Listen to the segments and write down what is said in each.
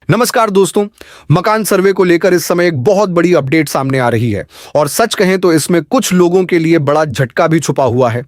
नमस्कार दोस्तों। मकान सर्वे को लेकर इस समय एक बहुत बड़ी अपडेट सामने आ रही है और सच कहें तो इसमें कुछ लोगों के लिए बड़ा झटका भी छुपा हुआ है।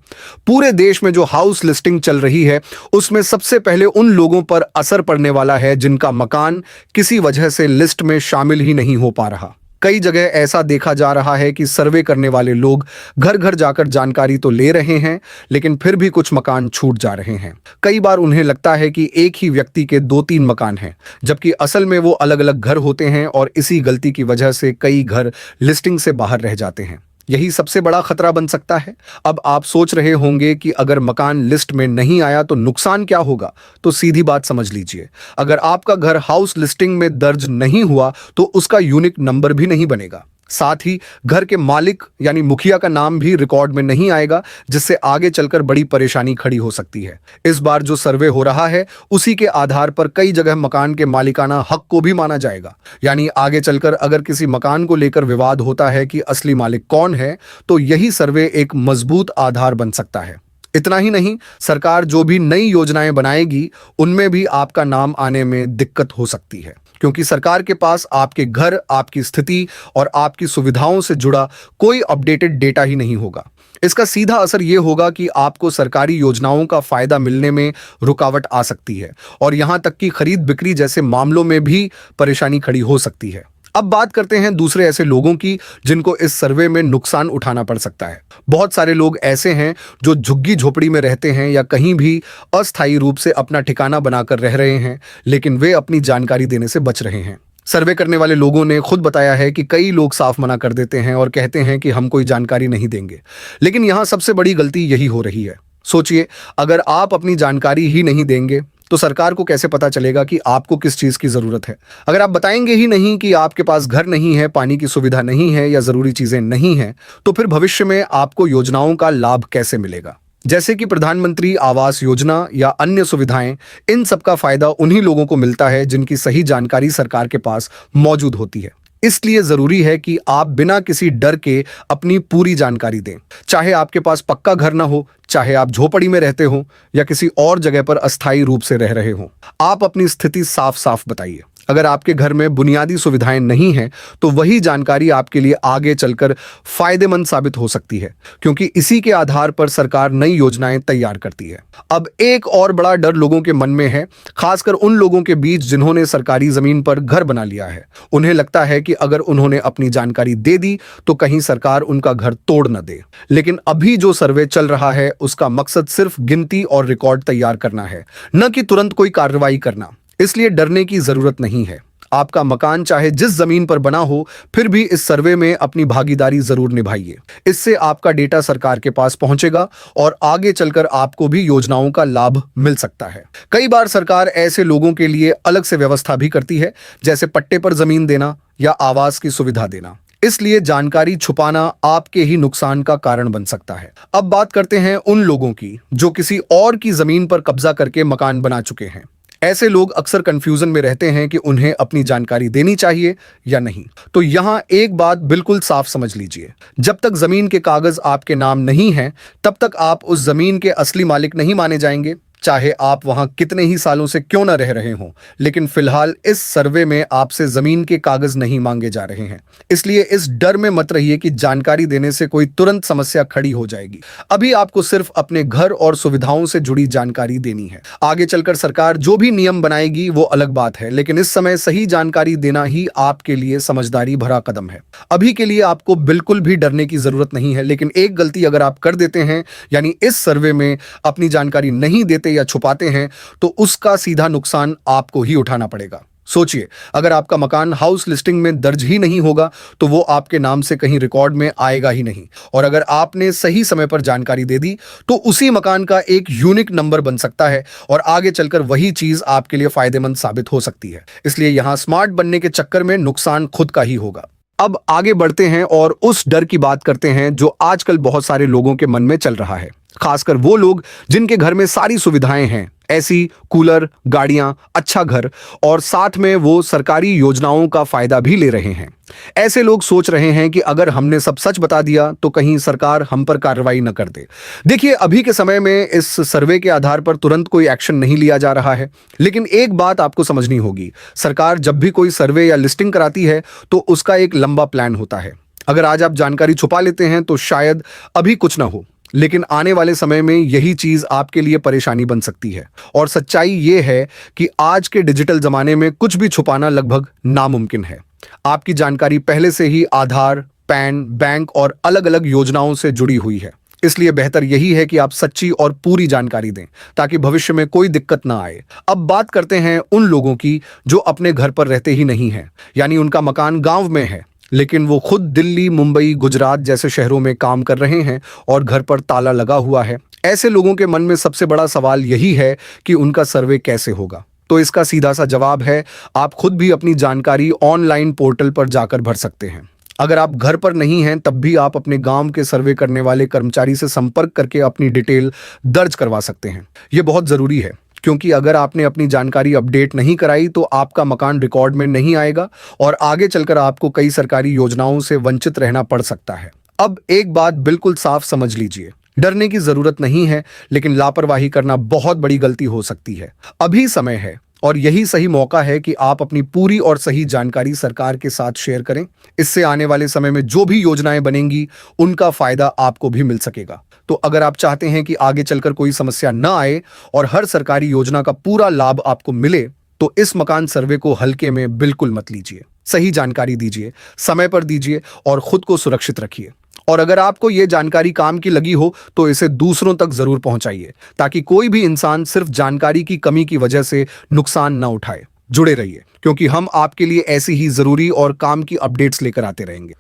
पूरे देश में जो हाउस लिस्टिंग चल रही है उसमें सबसे पहले उन लोगों पर असर पड़ने वाला है जिनका मकान किसी वजह से लिस्ट में शामिल ही नहीं हो पा रहा। कई जगह ऐसा देखा जा रहा है कि सर्वे करने वाले लोग घर घर जाकर जानकारी तो ले रहे हैं, लेकिन फिर भी कुछ मकान छूट जा रहे हैं। कई बार उन्हें लगता है कि एक ही व्यक्ति के 2-3 मकान हैं, जबकि असल में वो अलग अलग घर होते हैं और इसी गलती की वजह से कई घर लिस्टिंग से बाहर रह जाते हैं। यही सबसे बड़ा खतरा बन सकता है। अब आप सोच रहे होंगे कि अगर मकान लिस्ट में नहीं आया तो नुकसान क्या होगा, तो सीधी बात समझ लीजिए। अगर आपका घर हाउस लिस्टिंग में दर्ज नहीं हुआ तो उसका यूनिक नंबर भी नहीं बनेगा। साथ ही घर के मालिक यानी मुखिया का नाम भी रिकॉर्ड में नहीं आएगा, जिससे आगे चलकर बड़ी परेशानी खड़ी हो सकती है। इस बार जो सर्वे हो रहा है उसी के आधार पर कई जगह मकान के मालिकाना हक को भी माना जाएगा। यानी आगे चलकर अगर किसी मकान को लेकर विवाद होता है कि असली मालिक कौन है, तो यही सर्वे एक मजबूत आधार बन सकता है। इतना ही नहीं, सरकार जो भी नई योजनाएं बनाएगी उनमें भी आपका नाम आने में दिक्कत हो सकती है, क्योंकि सरकार के पास आपके घर, आपकी स्थिति और आपकी सुविधाओं से जुड़ा कोई अपडेटेड डेटा ही नहीं होगा। इसका सीधा असर यह होगा कि आपको सरकारी योजनाओं का फायदा मिलने में रुकावट आ सकती है और यहां तक कि खरीद बिक्री जैसे मामलों में भी परेशानी खड़ी हो सकती है। अब बात करते हैं दूसरे ऐसे लोगों की जिनको इस सर्वे में नुकसान उठाना पड़ सकता है। बहुत सारे लोग ऐसे हैं जो झुग्गी झोपड़ी में रहते हैं या कहीं भी अस्थायी रूप से अपना ठिकाना बनाकर रह रहे हैं, लेकिन वे अपनी जानकारी देने से बच रहे हैं। सर्वे करने वाले लोगों ने खुद बताया है कि कई लोग साफ मना कर देते हैं और कहते हैं कि हम कोई जानकारी नहीं देंगे, लेकिन यहां सबसे बड़ी गलती यही हो रही है। सोचिए, अगर आप अपनी जानकारी ही नहीं देंगे तो सरकार को कैसे पता चलेगा कि आपको किस चीज की जरूरत है। अगर आप बताएंगे ही नहीं कि आपके पास घर नहीं है, पानी की सुविधा नहीं है या जरूरी चीजें नहीं हैं, तो फिर भविष्य में आपको योजनाओं का लाभ कैसे मिलेगा, जैसे कि प्रधानमंत्री आवास योजना या अन्य सुविधाएं। इन सब का फायदा उन्हीं लोगों को मिलता है जिनकी सही जानकारी सरकार के पास मौजूद होती है। इसलिए जरूरी है कि आप बिना किसी डर के अपनी पूरी जानकारी दें। चाहे आपके पास पक्का घर ना हो, चाहे आप झोपड़ी में रहते हो या किसी और जगह पर अस्थायी रूप से रह रहे हो, आप अपनी स्थिति साफ साफ बताइए। अगर आपके घर में बुनियादी सुविधाएं नहीं हैं, तो वही जानकारी आपके लिए आगे चलकर फायदेमंद साबित हो सकती है, क्योंकि इसी के आधार पर सरकार नई योजनाएं तैयार करती है। अब एक और बड़ा डर लोगों के मन में है, खासकर उन लोगों के बीच जिन्होंने सरकारी जमीन पर घर बना लिया है। उन्हें लगता है कि अगर उन्होंने अपनी जानकारी दे दी तो कहीं सरकार उनका घर तोड़ न दे। लेकिन अभी जो सर्वे चल रहा है उसका मकसद सिर्फ गिनती और रिकॉर्ड तैयार करना है, न कि तुरंत कोई कार्रवाई करना। इसलिए डरने की जरूरत नहीं है। आपका मकान चाहे जिस जमीन पर बना हो, फिर भी इस सर्वे में अपनी भागीदारी जरूर निभाइए। इससे आपका डेटा सरकार के पास पहुंचेगा और आगे चलकर आपको भी योजनाओं का लाभ मिल सकता है। कई बार सरकार ऐसे लोगों के लिए अलग से व्यवस्था भी करती है, जैसे पट्टे पर जमीन देना या आवास की सुविधा देना। इसलिए जानकारी छुपाना आपके ही नुकसान का कारण बन सकता है। अब बात करते हैं उन लोगों की जो किसी और की जमीन पर कब्जा करके मकान बना चुके हैं। ऐसे लोग अक्सर कंफ्यूजन में रहते हैं कि उन्हें अपनी जानकारी देनी चाहिए या नहीं। तो यहां एक बात बिल्कुल साफ समझ लीजिए, जब तक जमीन के कागज आपके नाम नहीं हैं, तब तक आप उस जमीन के असली मालिक नहीं माने जाएंगे, चाहे आप वहां कितने ही सालों से क्यों न रह रहे हों। लेकिन फिलहाल इस सर्वे में आपसे जमीन के कागज नहीं मांगे जा रहे हैं, इसलिए इस डर में मत रहिए कि जानकारी देने से कोई तुरंत समस्या खड़ी हो जाएगी। अभी आपको सिर्फ अपने घर और सुविधाओं से जुड़ी जानकारी देनी है। आगे चलकर सरकार जो भी नियम बनाएगी वो अलग बात है, लेकिन इस समय सही जानकारी देना ही आपके लिए समझदारी भरा कदम है। अभी के लिए आपको बिल्कुल भी डरने की जरूरत नहीं है, लेकिन एक गलती अगर आप कर देते हैं, यानी इस सर्वे में अपनी जानकारी नहीं देते या छुपाते हैं, तो उसका सीधा नुकसान आपको ही उठाना पड़ेगा। सोचिए, अगर आपका मकान हाउस लिस्टिंग में दर्ज ही नहीं होगा तो वो आपके नाम से कहीं रिकॉर्ड में आएगा ही नहीं, और अगर आपने सही समय पर जानकारी दे दी तो उसी मकान का एक यूनिक नंबर बन सकता है और आगे चलकर वही चीज आपके लिए फायदेमंद साबित हो सकती है। इसलिए यहां स्मार्ट बनने के चक्कर में नुकसान खुद का ही होगा। अब आगे बढ़ते हैं और उस डर की बात करते हैं जो आजकल बहुत सारे लोगों के मन में चल रहा है। खासकर वो लोग जिनके घर में सारी सुविधाएं हैं, एसी, कूलर, गाड़ियां, अच्छा घर और साथ में वो सरकारी योजनाओं का फायदा भी ले रहे हैं। ऐसे लोग सोच रहे हैं कि अगर हमने सब सच बता दिया तो कहीं सरकार हम पर कार्रवाई न कर दे। देखिए, अभी के समय में इस सर्वे के आधार पर तुरंत कोई एक्शन नहीं लिया जा रहा है, लेकिन एक बात आपको समझनी होगी, सरकार जब भी कोई सर्वे या लिस्टिंग कराती है तो उसका एक लंबा प्लान होता है। अगर आज आप जानकारी छुपा लेते हैं तो शायद अभी कुछ ना हो, लेकिन आने वाले समय में यही चीज आपके लिए परेशानी बन सकती है। और सच्चाई ये है कि आज के डिजिटल जमाने में कुछ भी छुपाना लगभग नामुमकिन है। आपकी जानकारी पहले से ही आधार, पैन, बैंक और अलग-अलग योजनाओं से जुड़ी हुई है। इसलिए बेहतर यही है कि आप सच्ची और पूरी जानकारी दें ताकि भविष्य में कोई दिक्कत ना आए। अब बात करते हैं उन लोगों की जो अपने घर पर रहते ही नहीं हैं, यानी उनका मकान गांव में है लेकिन वो खुद दिल्ली, मुंबई, गुजरात जैसे शहरों में काम कर रहे हैं और घर पर ताला लगा हुआ है। ऐसे लोगों के मन में सबसे बड़ा सवाल यही है कि उनका सर्वे कैसे होगा। तो इसका सीधा सा जवाब है, आप खुद भी अपनी जानकारी ऑनलाइन पोर्टल पर जाकर भर सकते हैं। अगर आप घर पर नहीं हैं तब भी आप अपने गांव के सर्वे करने वाले कर्मचारी से संपर्क करके अपनी डिटेल दर्ज करवा सकते हैं। ये बहुत जरूरी है क्योंकि अगर आपने अपनी जानकारी अपडेट नहीं कराई तो आपका मकान रिकॉर्ड में नहीं आएगा और आगे चलकर आपको कई सरकारी योजनाओं से वंचित रहना पड़ सकता है। अब एक बात बिल्कुल साफ समझ लीजिए, डरने की जरूरत नहीं है, लेकिन लापरवाही करना बहुत बड़ी गलती हो सकती है। अभी समय है और यही सही मौका है कि आप अपनी पूरी और सही जानकारी सरकार के साथ शेयर करें। इससे आने वाले समय में जो भी योजनाएं बनेंगी उनका फायदा आपको भी मिल सकेगा। तो अगर आप चाहते हैं कि आगे चलकर कोई समस्या न आए और हर सरकारी योजना का पूरा लाभ आपको मिले, तो इस मकान सर्वे को हल्के में बिल्कुल मत लीजिए। सही जानकारी दीजिए, समय पर दीजिए और खुद को सुरक्षित रखिए। और अगर आपको ये जानकारी काम की लगी हो तो इसे दूसरों तक जरूर पहुंचाइए ताकि कोई भी इंसान सिर्फ जानकारी की कमी की वजह से नुकसान न उठाए। जुड़े रहिए क्योंकि हम आपके लिए ऐसी ही जरूरी और काम की अपडेट्स लेकर आते रहेंगे।